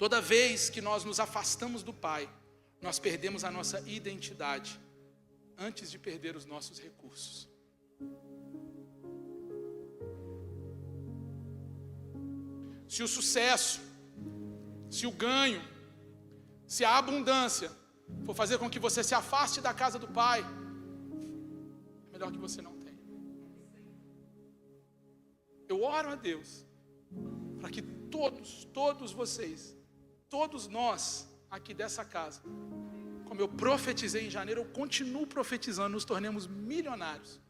Toda vez que nós nos afastamos do Pai, nós perdemos a nossa identidade antes de perder os nossos recursos. Se o sucesso, se o ganho, se a abundância for fazer com que você se afaste da casa do Pai, é melhor que você não tenha. Eu oro a Deus para que todos vocês, todos nós aqui dessa casa, como eu profetizei em janeiro, eu continuo profetizando, nos tornemos milionários.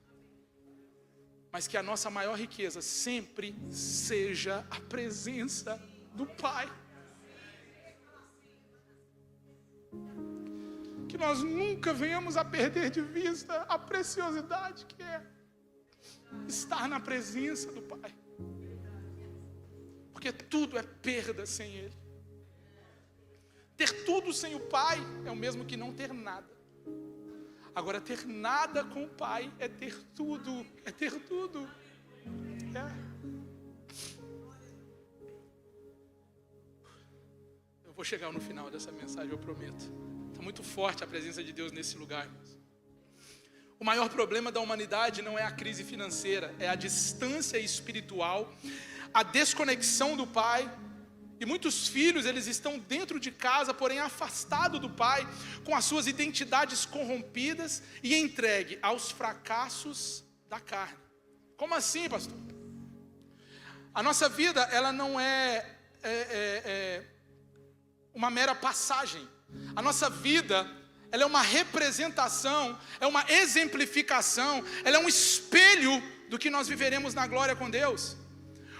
Mas que a nossa maior riqueza sempre seja a presença do Pai. Que nós nunca venhamos a perder de vista a preciosidade que é estar na presença do Pai. Porque tudo é perda sem Ele. Ter tudo sem o Pai é o mesmo que não ter nada. Agora, ter nada com o Pai é ter tudo. É ter tudo. Eu vou chegar no final dessa mensagem, eu prometo. Está muito forte a presença de Deus nesse lugar, irmãos. O maior problema da humanidade não é a crise financeira, é a distância espiritual, a desconexão do Pai. E muitos filhos, eles estão dentro de casa, porém afastados do Pai, com as suas identidades corrompidas e entregue aos fracassos da carne. Como assim, pastor? A nossa vida, ela não é uma mera passagem. A nossa vida, ela é uma representação, é uma exemplificação, ela é um espelho do que nós viveremos na glória com Deus.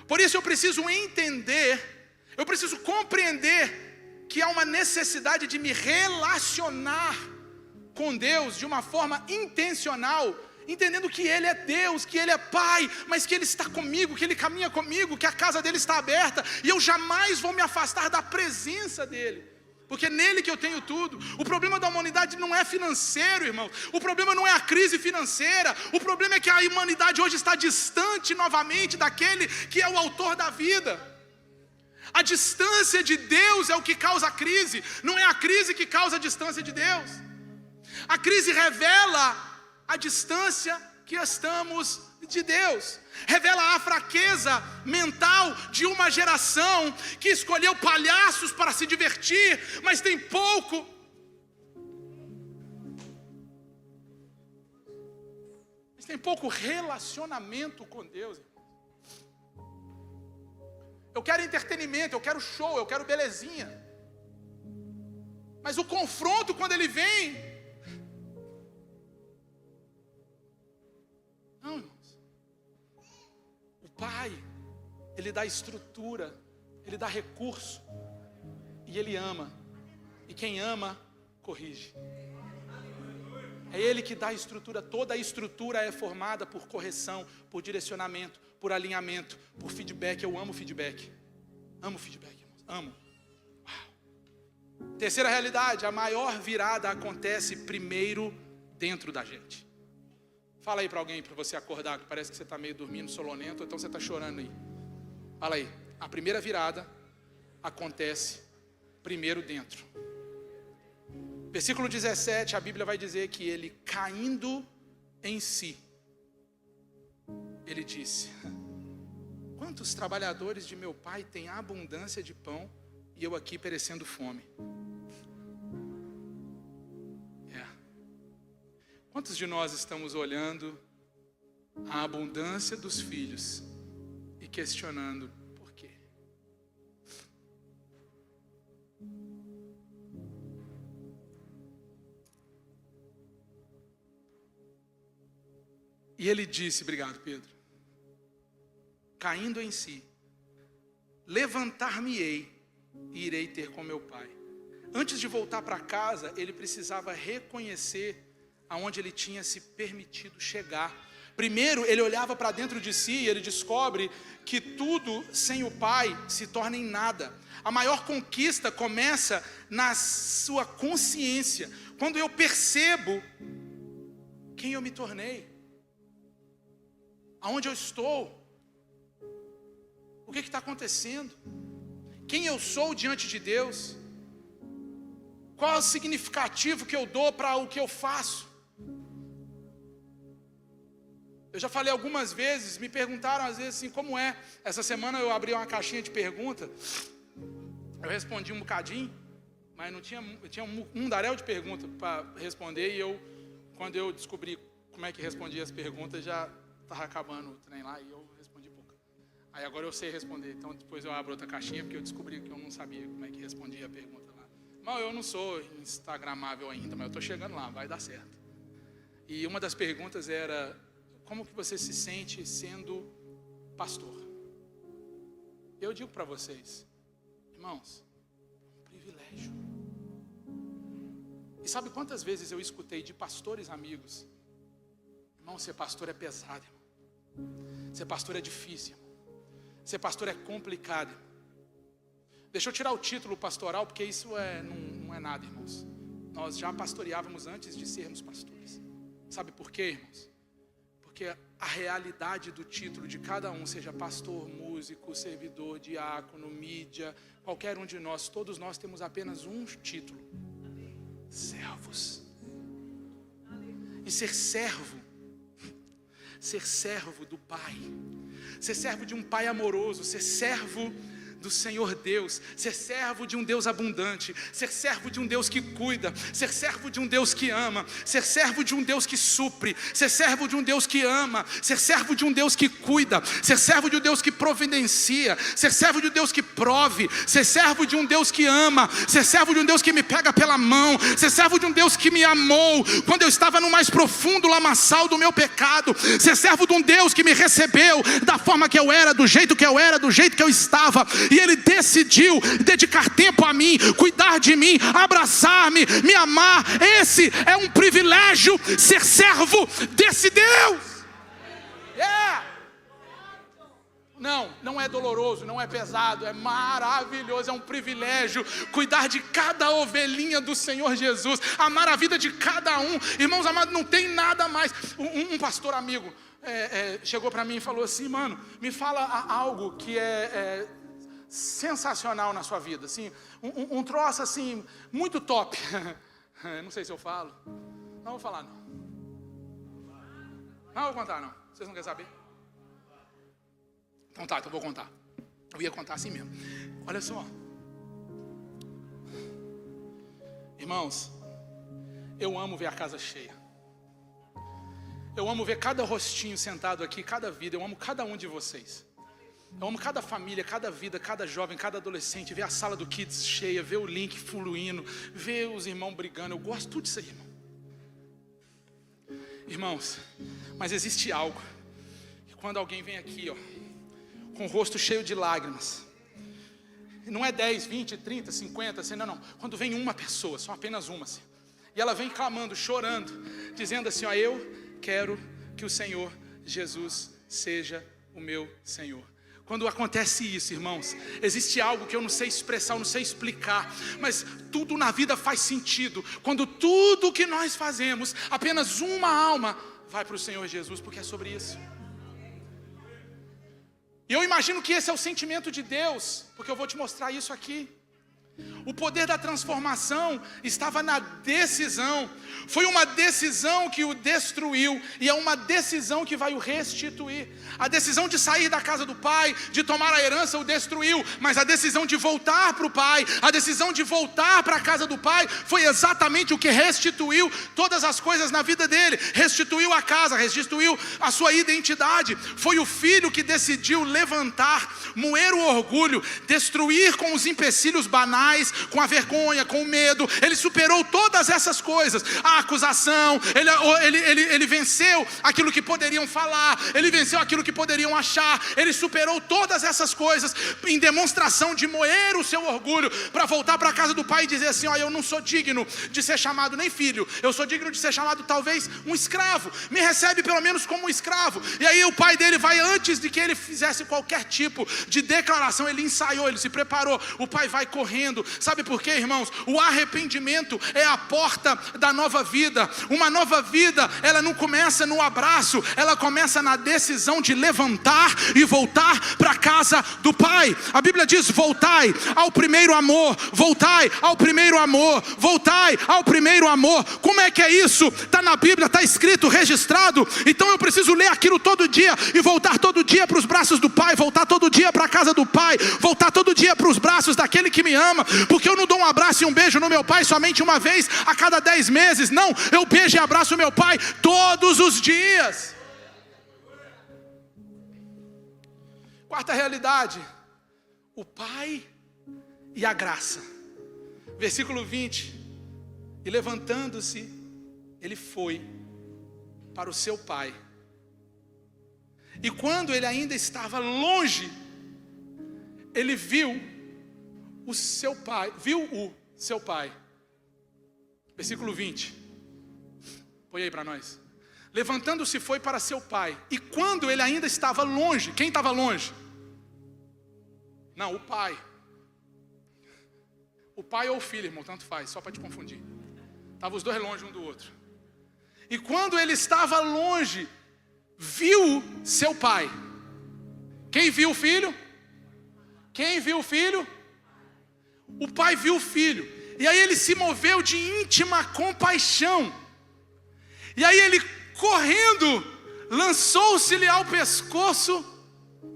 Por isso eu preciso entender, eu preciso compreender que há uma necessidade de me relacionar com Deus de uma forma intencional, entendendo que Ele é Deus, que Ele é Pai, mas que Ele está comigo, que Ele caminha comigo, que a casa dEle está aberta, e eu jamais vou me afastar da presença dEle, porque é nele que eu tenho tudo. O problema da humanidade não é financeiro, irmão. O problema não é a crise financeira. O problema é que a humanidade hoje está distante novamente daquele que é o autor da vida. A distância de Deus é o que causa a crise, não é a crise que causa a distância de Deus. A crise revela a distância que estamos de Deus, revela a fraqueza mental de uma geração que escolheu palhaços para se divertir, mas tem pouco relacionamento com Deus. Eu quero entretenimento, eu quero show, eu quero belezinha. Mas o confronto, quando ele vem, não, irmãos. O Pai, Ele dá estrutura, Ele dá recurso, e Ele ama. E quem ama, corrige. É Ele que dá a estrutura. Toda a estrutura é formada por correção, por direcionamento, por alinhamento, por feedback. Eu amo feedback. Amo feedback, irmãos. Amo. Uau. Terceira realidade, a maior virada acontece primeiro dentro da gente. Fala aí para alguém, para você acordar, que parece que você está meio dormindo, solonento, ou então você está chorando aí. Fala aí. A primeira virada acontece primeiro dentro. Versículo 17, a Bíblia vai dizer que ele, caindo em si, ele disse: quantos trabalhadores de meu pai têm abundância de pão e eu aqui perecendo fome? Quantos de nós estamos olhando a abundância dos filhos e questionando por quê? E ele disse, obrigado Pedro, caindo em si, levantar-me-ei e irei ter com meu pai. Antes de voltar para casa, ele precisava reconhecer aonde ele tinha se permitido chegar. Primeiro, ele olhava para dentro de si e ele descobre que tudo sem o Pai se torna em nada. A maior conquista começa na sua consciência. Quando eu percebo quem eu me tornei, aonde eu estou, o que está acontecendo, quem eu sou diante de Deus, qual é o significativo que eu dou para o que eu faço. Eu já falei algumas vezes, me perguntaram às vezes assim, como é? Essa semana eu abri uma caixinha de pergunta, eu respondi um bocadinho, mas não tinha, eu tinha um mundaréu de perguntas para responder, e quando eu descobri como é que respondia as perguntas, já estava acabando o trem lá, e eu respondi pouco. Aí agora eu sei responder, então depois eu abro outra caixinha, porque eu descobri que eu não sabia como é que respondia a pergunta lá. Mas eu não sou instagramável ainda, mas eu estou chegando lá, vai dar certo. E uma das perguntas era, como que você se sente sendo pastor? Eu digo para vocês, irmãos, é um privilégio. E sabe quantas vezes eu escutei de pastores amigos, irmão, ser pastor é pesado, irmão. Ser pastor é difícil, irmão. Ser pastor é complicado, irmão. Deixa eu tirar o título pastoral, porque isso não é nada, irmãos. Nós já pastoreávamos antes de sermos pastores. Sabe por quê, irmãos? Porque a realidade do título de cada um, seja pastor, músico, servidor, diácono, mídia, qualquer um de nós, todos nós temos apenas um título: servos. E ser servo do Pai, ser servo de um Pai amoroso, ser servo do Senhor Deus, ser servo de um Deus abundante, ser servo de um Deus que cuida, ser servo de um Deus que ama, ser servo de um Deus que supre, ser servo de um Deus que ama, ser servo de um Deus que cuida, ser servo de um Deus que providencia, ser servo de um Deus que prove, ser servo de um Deus que ama, ser servo de um Deus que me pega pela mão, ser servo de um Deus que me amou quando eu estava no mais profundo lamaçal do meu pecado, ser servo de um Deus que me recebeu da forma que eu era, do jeito que eu era, do jeito que eu estava, e Ele decidiu dedicar tempo a mim, cuidar de mim, abraçar-me, me amar. Esse é um privilégio, ser servo desse Deus. Não é doloroso, não é pesado, é maravilhoso, é um privilégio cuidar de cada ovelhinha do Senhor Jesus, amar a vida de cada um. Irmãos amados, não tem nada mais. Um pastor amigo chegou para mim e falou assim: mano, me fala algo que é sensacional na sua vida, assim, um troço assim, muito top. Não sei se eu falo. Não vou falar, não. Não vou contar, não. Vocês não querem saber? Então tá, então vou contar. Eu ia contar assim mesmo. Olha só, irmãos, eu amo ver a casa cheia. Eu amo ver cada rostinho sentado aqui, cada vida. Eu amo cada um de vocês. Eu amo cada família, cada vida, cada jovem, cada adolescente. Ver a sala do Kids cheia, ver o link fluindo, ver os irmãos brigando. Eu gosto de tudo isso aí, irmão. Irmãos, mas existe algo que quando alguém vem aqui, ó, com o rosto cheio de lágrimas, não é 10, 20, 30, 50, assim, não. Quando vem uma pessoa, só apenas uma, assim, e ela vem clamando, chorando, dizendo assim: ó, eu quero que o Senhor Jesus seja o meu Senhor. Quando acontece isso, irmãos, existe algo que eu não sei expressar, eu não sei explicar, mas tudo na vida faz sentido. Quando tudo que nós fazemos, apenas uma alma vai para o Senhor Jesus, porque é sobre isso. E eu imagino que esse é o sentimento de Deus, porque eu vou te mostrar isso aqui. O poder da transformação estava na decisão. Foi uma decisão que o destruiu, e é uma decisão que vai o restituir. A decisão de sair da casa do pai, de tomar a herança, o destruiu. Mas a decisão de voltar para o pai, a decisão de voltar para a casa do pai, foi exatamente o que restituiu todas as coisas na vida dele. Restituiu a casa, restituiu a sua identidade. Foi o filho que decidiu levantar, moer o orgulho, destruir com os empecilhos banais, com a vergonha, com o medo. Ele superou todas essas coisas. A acusação, ele venceu aquilo que poderiam falar, ele venceu aquilo que poderiam achar. Ele superou todas essas coisas em demonstração de moer o seu orgulho, para voltar para a casa do pai e dizer assim: ó, eu não sou digno de ser chamado nem filho, eu sou digno de ser chamado talvez um escravo. Me recebe pelo menos como um escravo. E aí o pai dele vai, antes de que ele fizesse qualquer tipo de declaração, ele ensaiou, ele se preparou. O pai vai correndo arrependendo. Sabe por quê, irmãos? O arrependimento é a porta da nova vida. Uma nova vida, ela não começa no abraço, ela começa na decisão de levantar e voltar para a casa do Pai. A Bíblia diz: voltai ao primeiro amor, voltai ao primeiro amor, voltai ao primeiro amor. Como é que é isso? Está na Bíblia, está escrito, registrado. Então eu preciso ler aquilo todo dia e voltar todo dia para os braços do Pai, voltar todo dia para a casa do Pai, voltar todo dia para os braços daquele que me ama, porque eu não dou um abraço e um beijo no meu Pai somente uma vez a cada 10 meses, não, eu beijo e abraço o meu Pai todos os dias. Quarta realidade, o Pai e a graça. Versículo 20, e levantando-se, ele foi para o seu pai. E quando ele ainda estava longe, ele viu o seu pai. Versículo 20. Põe aí para nós. Levantando-se foi para seu pai. E quando ele ainda estava longe, quem estava longe? Não, o pai. O pai ou o filho, irmão, tanto faz, só para te confundir. Estavam os dois longe um do outro. E quando ele estava longe, viu seu pai. Quem viu o filho? Quem viu o filho? O pai viu o filho. E aí ele se moveu de íntima compaixão. E aí ele, correndo, lançou-se-lhe ao pescoço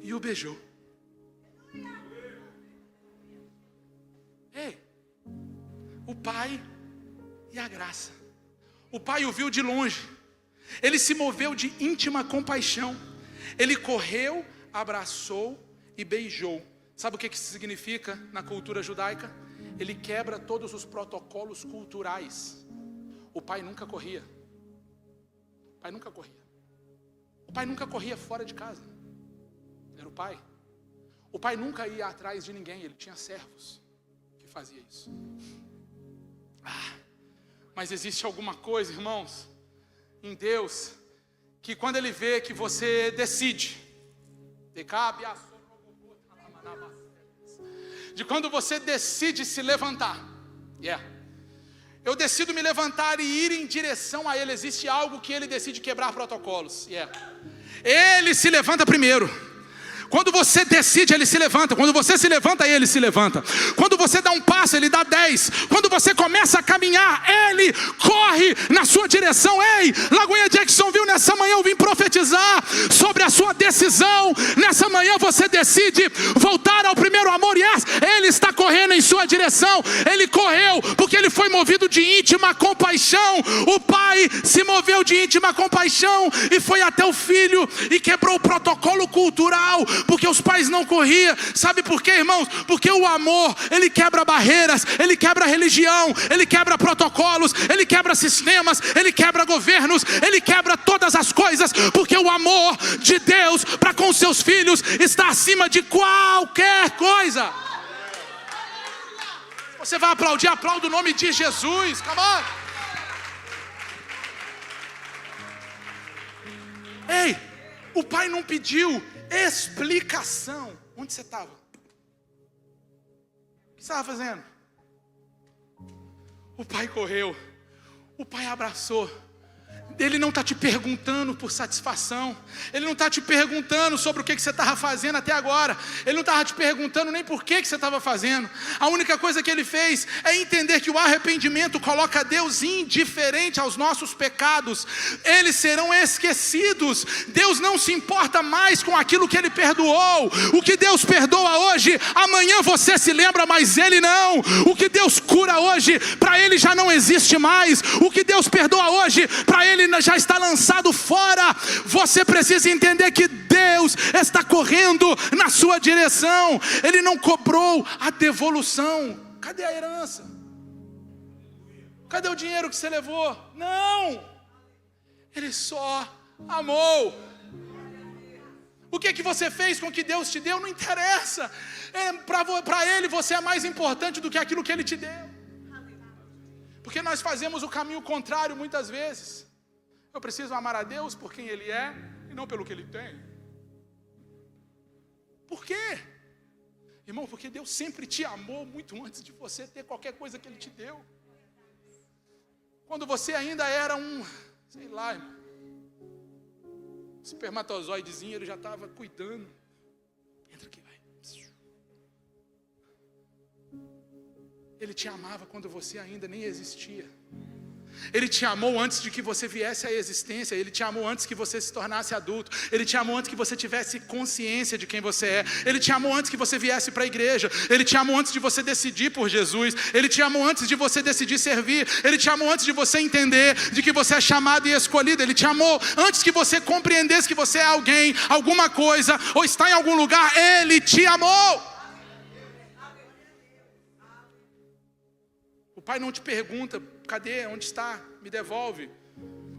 e o beijou. Ei, o pai e a graça. O pai o viu de longe. Ele se moveu de íntima compaixão. Ele correu, abraçou e beijou. Sabe o que isso significa na cultura judaica? Ele quebra todos os protocolos culturais. O pai nunca corria. O pai nunca corria. O pai nunca corria fora de casa. Era o pai. O pai nunca ia atrás de ninguém. Ele tinha servos que faziam isso. Mas existe alguma coisa, irmãos, em Deus, que quando Ele vê que você decide, de quando você decide se levantar, eu decido me levantar e ir em direção a Ele, existe algo que Ele decide quebrar protocolos, Ele se levanta primeiro. Quando você decide, Ele se levanta. Quando você se levanta, Ele se levanta. Quando você dá um passo, Ele dá 10. Quando você começa a caminhar, Ele corre na sua direção. Ei, Lagoinha Jacksonville, nessa manhã eu vim profetizar sobre a sua decisão. Nessa manhã você decide voltar ao primeiro amor. Yes, Ele está correndo em sua direção. Ele correu porque Ele foi movido de íntima compaixão. O Pai se moveu de íntima compaixão e foi até o Filho e quebrou o protocolo cultural, porque os pais não corriam. Sabe por quê, irmãos? Porque o amor, ele quebra barreiras, ele quebra religião, ele quebra protocolos, ele quebra sistemas, ele quebra governos, ele quebra todas as coisas, porque o amor de Deus para com seus filhos está acima de qualquer coisa. Você vai aplaudir, aplauda o nome de Jesus. Come on. Ei, o pai não pediu explicação. Onde você estava? O que você estava fazendo? O pai correu. O pai abraçou. Ele não está te perguntando por satisfação. Ele não está te perguntando sobre o que você estava fazendo até agora. Ele não estava te perguntando nem por que você estava fazendo. A única coisa que ele fez é entender que o arrependimento coloca Deus indiferente aos nossos pecados. Eles serão esquecidos. Deus não se importa mais com aquilo que Ele perdoou. O que Deus perdoa hoje, amanhã você se lembra, mas Ele não. O que Deus cura hoje, para Ele já não existe mais. O que Deus perdoa hoje, para Ele já está lançado fora. Você precisa entender que Deus está correndo na sua direção. Ele não cobrou a devolução. Cadê a herança? Cadê o dinheiro que você levou? Não. Ele só amou. O que você fez com o que Deus te deu não interessa. Para Ele você é mais importante do que aquilo que Ele te deu. Porque nós fazemos o caminho contrário muitas vezes. Eu preciso amar a Deus por quem Ele é e não pelo que Ele tem. Por quê? Irmão, porque Deus sempre te amou muito antes de você ter qualquer coisa que Ele te deu. Quando você ainda era sei lá, irmão, espermatozoidezinho, Ele já estava cuidando. Entra aqui, vai. Ele te amava quando você ainda nem existia. Ele te amou antes de que você viesse à existência. Ele te amou antes que você se tornasse adulto. Ele te amou antes que você tivesse consciência de quem você é. Ele te amou antes que você viesse para a igreja. Ele te amou antes de você decidir por Jesus. Ele te amou antes de você decidir servir. Ele te amou antes de você entender de que você é chamado e escolhido. Ele te amou antes que você compreendesse que você é alguém, alguma coisa, ou está em algum lugar. Ele te amou. O Pai não te pergunta, cadê, onde está, me devolve.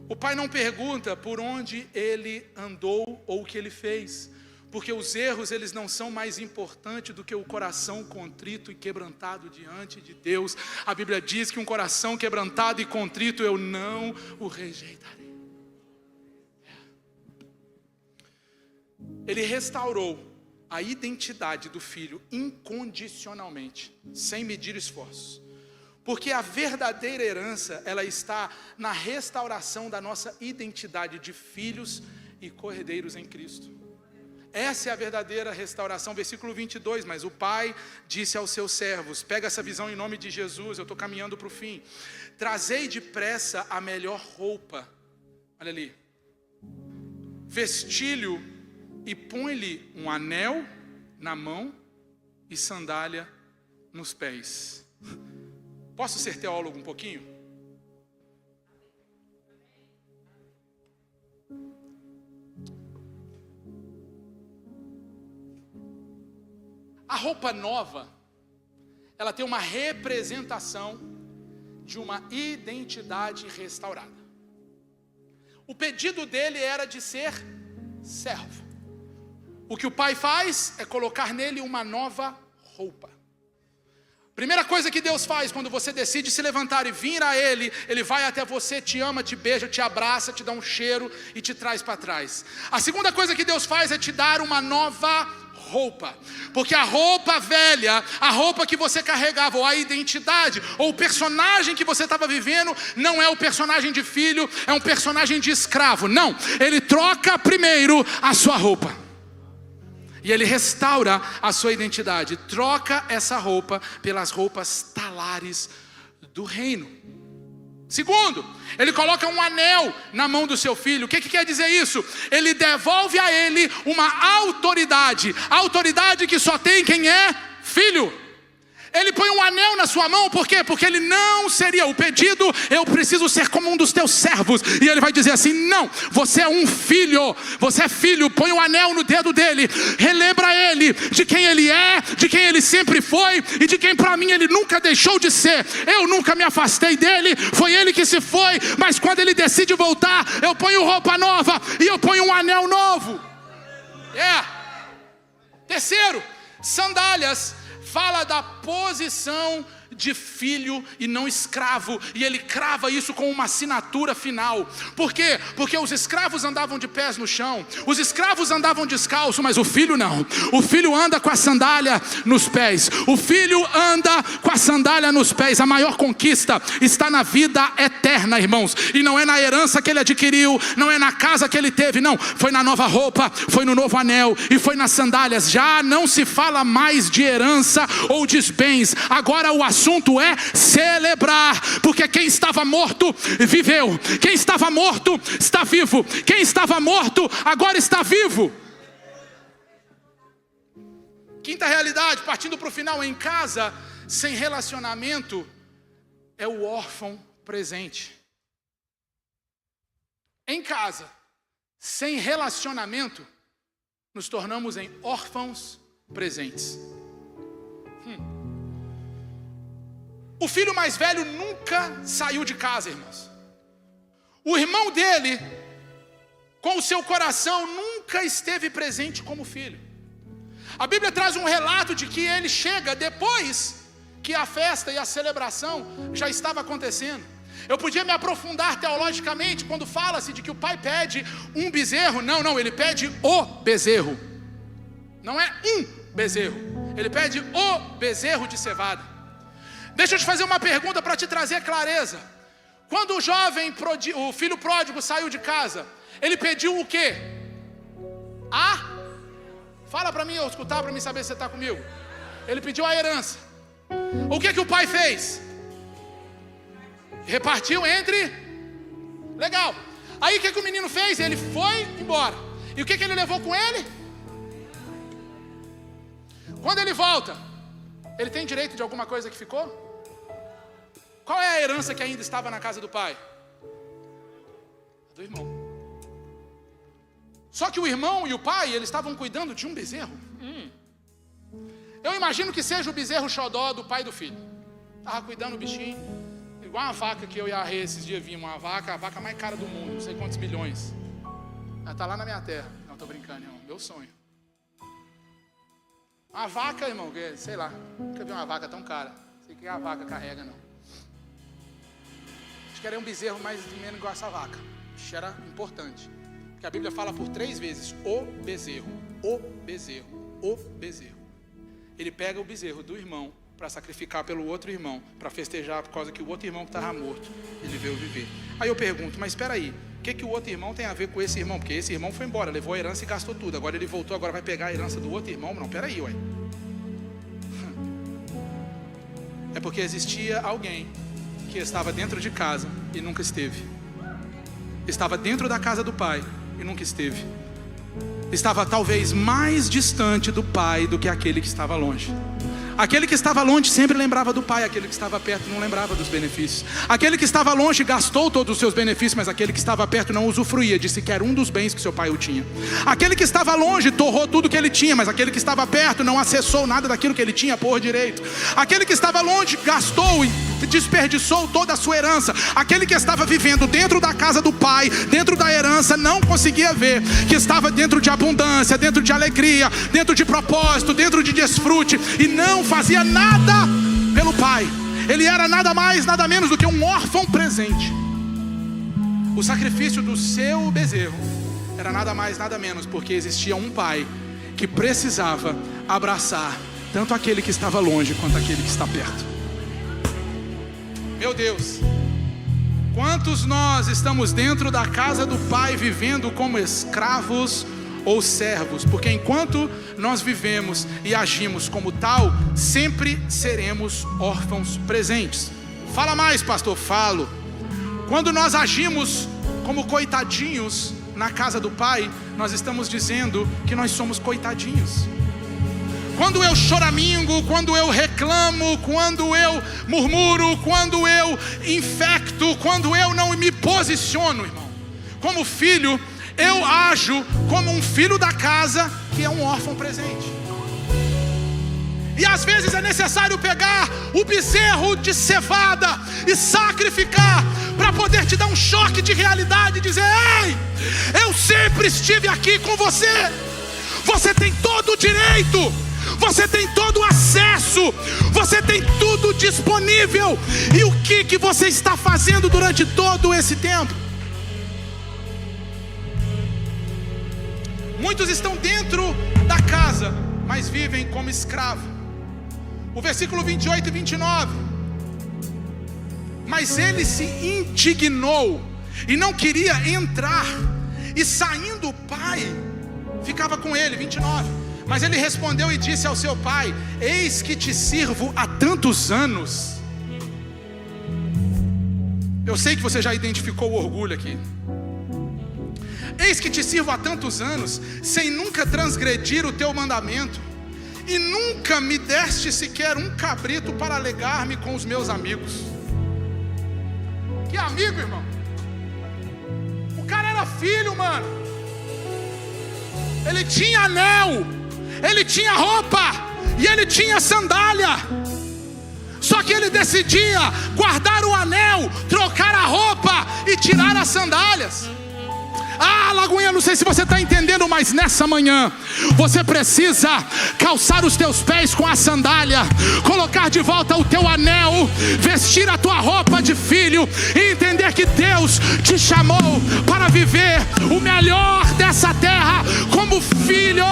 O Pai não pergunta por onde Ele andou ou o que Ele fez, porque os erros, eles não são mais importantes do que o coração contrito e quebrantado diante de Deus. A Bíblia diz que um coração quebrantado e contrito eu não o rejeitarei. Ele restaurou a identidade do filho incondicionalmente, sem medir esforços. Porque a verdadeira herança, ela está na restauração da nossa identidade de filhos e cordeiros em Cristo. Essa é a verdadeira restauração. Versículo 22, mas o Pai disse aos seus servos, pega essa visão em nome de Jesus, eu estou caminhando para o fim. Trazei depressa a melhor roupa, olha ali, vestilho e põe-lhe um anel na mão e sandália nos pés. Posso ser teólogo um pouquinho? A roupa nova, ela tem uma representação de uma identidade restaurada. O pedido dele era de ser servo. O que o Pai faz é colocar nele uma nova roupa. Primeira coisa que Deus faz quando você decide se levantar e vir a Ele, Ele vai até você, te ama, te beija, te abraça, te dá um cheiro e te traz para trás. A segunda coisa que Deus faz é te dar uma nova roupa, porque a roupa velha, a roupa que você carregava, ou a identidade, ou o personagem que você estava vivendo, não é o personagem de filho, é um personagem de escravo. Não, Ele troca primeiro a sua roupa. E Ele restaura a sua identidade, troca essa roupa pelas roupas talares do reino. Segundo, Ele coloca um anel na mão do seu filho. O que quer dizer isso? Ele devolve a ele uma autoridade que só tem quem é filho. Ele põe um anel na sua mão, por quê? Porque ele não seria o pedido, eu preciso ser como um dos teus servos. E ele vai dizer assim, não, você é um filho, você é filho, põe um anel no dedo dele, relembra ele de quem ele é, de quem ele sempre foi, e de quem para mim ele nunca deixou de ser. Eu nunca me afastei dele, foi ele que se foi, mas quando ele decide voltar, eu ponho roupa nova, e eu ponho um anel novo. Terceiro, sandálias. Fala da posição de filho e não escravo, e ele crava isso com uma assinatura final. Por quê? Porque os escravos andavam de pés no chão, os escravos andavam descalço, mas o filho não. O filho anda com a sandália nos pés, o filho anda com a sandália nos pés. A maior conquista está na vida eterna, irmãos, e não é na herança que ele adquiriu, não é na casa que ele teve, não, foi na nova roupa, foi no novo anel e foi nas sandálias. Já não se fala mais de herança ou de bens, agora o assunto é celebrar, porque quem estava morto viveu, quem estava morto está vivo, quem estava morto agora está vivo. Quinta realidade, partindo para o final, em casa sem relacionamento é o órfão presente. Em casa sem relacionamento nos tornamos em órfãos presentes. O filho mais velho nunca saiu de casa, irmãos. O irmão dele, com o seu coração, nunca esteve presente como filho. A Bíblia traz um relato de que ele chega depois que a festa e a celebração já estava acontecendo. Eu podia me aprofundar teologicamente quando fala-se de que o pai pede um bezerro. Não, ele pede o bezerro. Não é um bezerro, Ele pede o bezerro de cevada. Deixa eu te fazer uma pergunta para te trazer clareza. Quando o filho pródigo saiu de casa, ele pediu o quê? Fala para mim, eu escutar, para mim saber se você está comigo. Ele pediu a herança. O que o pai fez? Repartiu entre... Legal. Aí o que o menino fez? Ele foi embora. E o que ele levou com ele? Quando ele volta, ele tem direito de alguma coisa que ficou? Qual é a herança que ainda estava na casa do pai? Do irmão. Só que o irmão e o pai, eles estavam cuidando de um bezerro. Eu imagino que seja o bezerro xodó do pai do filho. Estava cuidando do bichinho. Igual uma vaca que eu e a Rê esses dias vimos. A vaca mais cara do mundo, não sei quantos milhões. Ela está lá na minha terra. Não, estou brincando, irmão. Meu sonho. Uma vaca, irmão, sei lá. Nunca vi uma vaca tão cara. Não sei o que a vaca carrega, não. Acho que era um bezerro mais ou menos igual essa vaca. Isso era importante. Porque a Bíblia fala por 3 vezes: o bezerro, o bezerro, o bezerro. Ele pega o bezerro do irmão para sacrificar pelo outro irmão, para festejar por causa que o outro irmão que estava morto, ele veio viver. Aí eu pergunto, mas espera aí, o que o outro irmão tem a ver com esse irmão? Porque esse irmão foi embora, levou a herança e gastou tudo. Agora ele voltou, agora vai pegar a herança do outro irmão? Não, espera aí, ué. É porque existia alguém que estava dentro de casa e nunca esteve. Estava dentro da casa do pai e nunca esteve. Estava talvez mais distante do pai do que aquele que estava longe. Aquele que estava longe sempre lembrava do pai, aquele que estava perto não lembrava dos benefícios. Aquele que estava longe gastou todos os seus benefícios, mas aquele que estava perto não usufruía de sequer um dos bens que seu pai o tinha. Aquele que estava longe torrou tudo que ele tinha, mas aquele que estava perto não acessou nada daquilo que ele tinha por direito. Aquele que estava longe gastou e desperdiçou toda a sua herança. Aquele que estava vivendo dentro da casa do pai, dentro da herança, não conseguia ver que estava dentro de abundância, dentro de alegria, dentro de propósito, dentro de desfrute, e não fazia nada pelo pai. Ele era nada mais, nada menos do que um órfão presente. O sacrifício do seu bezerro era nada mais, nada menos, porque existia um pai que precisava abraçar tanto aquele que estava longe quanto aquele que está perto. Meu Deus, quantos nós estamos dentro da casa do pai vivendo como escravos ou servos? Porque enquanto nós vivemos e agimos como tal, sempre seremos órfãos presentes. Fala mais, pastor. Falo. Quando nós agimos como coitadinhos na casa do pai, nós estamos dizendo que nós somos coitadinhos. Quando eu choramingo, quando eu reclamo, quando eu murmuro, quando eu infecto, quando eu não me posiciono, irmão, como filho, eu ajo como um filho da casa que é um órfão presente. E às vezes é necessário pegar o bezerro de cevada e sacrificar para poder te dar um choque de realidade e dizer: ei, eu sempre estive aqui com você. Você tem todo o direito, você tem todo o acesso, você tem tudo disponível. E o que você está fazendo durante todo esse tempo? Muitos estão dentro da casa, mas vivem como escravo. O versículo 28 e 29. Mas ele se indignou e não queria entrar. E saindo o pai, ficava com ele. 29. Mas ele respondeu e disse ao seu pai: eis que te sirvo há tantos anos. Eu sei que você já identificou o orgulho aqui. Eis que te sirvo há tantos anos, sem nunca transgredir o teu mandamento, e nunca me deste sequer um cabrito para alegar-me com os meus amigos. Que amigo, irmão? O cara era filho, mano. Ele tinha anel, ele tinha roupa e ele tinha sandália. Só que ele decidia guardar o anel, trocar a roupa e tirar as sandálias. Ah, Lagoinha, não sei se você está entendendo, mas nessa manhã você precisa calçar os teus pés com a sandália, colocar de volta o teu anel, vestir a tua roupa de filho e entender que Deus te chamou para viver o melhor dessa terra como filho.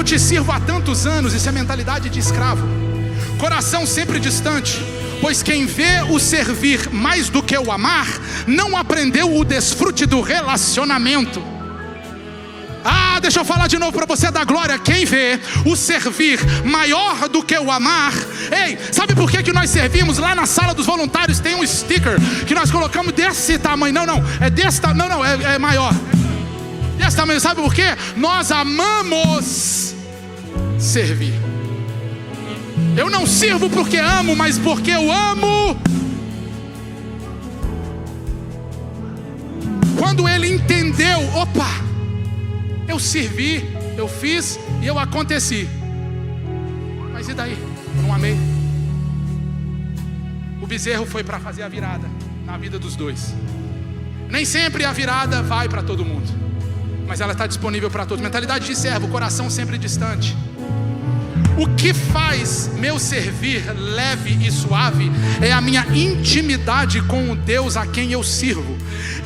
Eu te sirvo há tantos anos. Isso é mentalidade de escravo. Coração sempre distante, pois quem vê o servir mais do que o amar, não aprendeu o desfrute do relacionamento. Deixa eu falar de novo para você da glória. Quem vê o servir maior do que o amar. Ei, sabe por que nós servimos? Lá na sala dos voluntários tem um sticker que nós colocamos desse tamanho. Não, é desse tamanho. Não, é maior. Desse tamanho, sabe por quê? Nós amamos servir. Eu não sirvo porque amo, mas porque eu amo. Quando ele entendeu, eu servi, eu fiz e eu aconteci. Mas e daí? Eu não amei. O bezerro foi para fazer a virada na vida dos dois. Nem sempre a virada vai para todo mundo, mas ela está disponível para todos. Mentalidade de servo, coração sempre distante. O que faz meu servir leve e suave é a minha intimidade com o Deus a quem eu sirvo.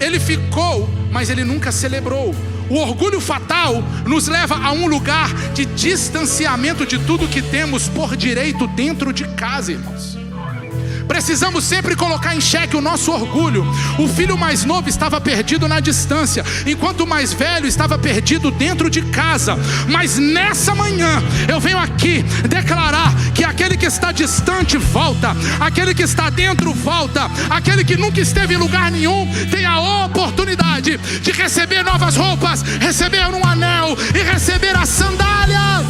Ele ficou, mas ele nunca celebrou. O orgulho fatal nos leva a um lugar de distanciamento de tudo que temos por direito dentro de casa, irmãos. Precisamos sempre colocar em xeque o nosso orgulho. O filho mais novo estava perdido na distância, enquanto o mais velho estava perdido dentro de casa. Mas nessa manhã eu venho aqui declarar que aquele que está distante volta, aquele que está dentro volta, aquele que nunca esteve em lugar nenhum tem a oportunidade de receber novas roupas, receber um anel e receber as sandálias.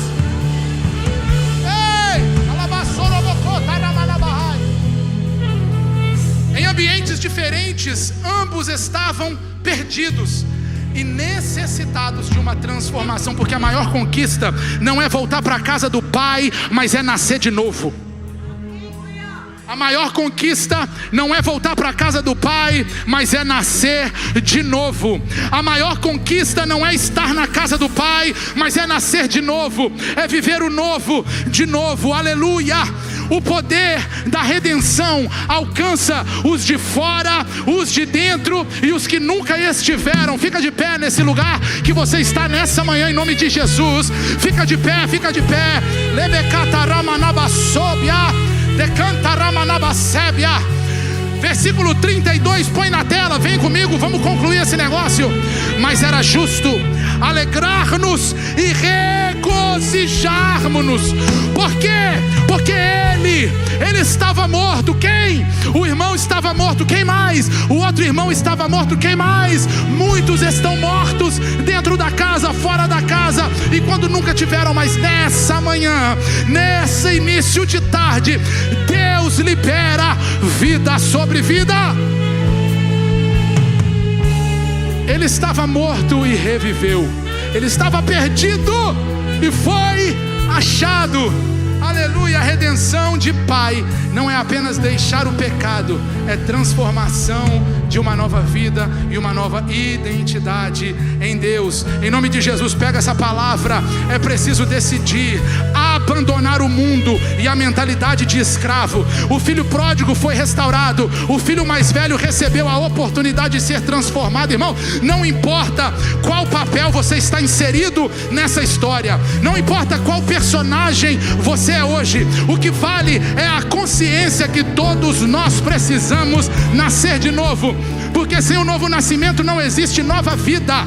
Em ambientes diferentes, ambos estavam perdidos e necessitados de uma transformação, porque a maior conquista não é voltar para a casa do pai, mas é nascer de novo. A maior conquista não é voltar para a casa do pai, mas é nascer de novo. A maior conquista não é estar na casa do pai, mas é nascer de novo, é viver o novo de novo. Aleluia! O poder da redenção alcança os de fora, os de dentro e os que nunca estiveram. Fica de pé nesse lugar que você está nessa manhã, em nome de Jesus. Fica de pé, fica de pé. Versículo 32, põe na tela, vem comigo, vamos concluir esse negócio. Mas era justo alegrar-nos e regozijarmos-nos. Por quê? Porque ele estava morto. Quem? O irmão estava morto. Quem mais? O outro irmão estava morto. Quem mais? Muitos estão mortos dentro da casa, fora da casa, e quando nunca tiveram. Mas nessa manhã, nesse início de tarde, Deus libera vida sobre vida. Ele estava morto e reviveu. Ele estava perdido e foi achado. Aleluia, a redenção de pai não é apenas deixar o pecado, é transformação de uma nova vida e uma nova identidade em Deus. Em nome de Jesus, pega essa palavra. É preciso decidir abandonar o mundo e a mentalidade de escravo. O filho pródigo foi restaurado, o filho mais velho recebeu a oportunidade de ser transformado. Irmão, não importa qual papel você está inserido nessa história, não importa qual personagem você é hoje, o que vale é a consciência que todos nós precisamos nascer de novo, porque sem o novo nascimento não existe nova vida.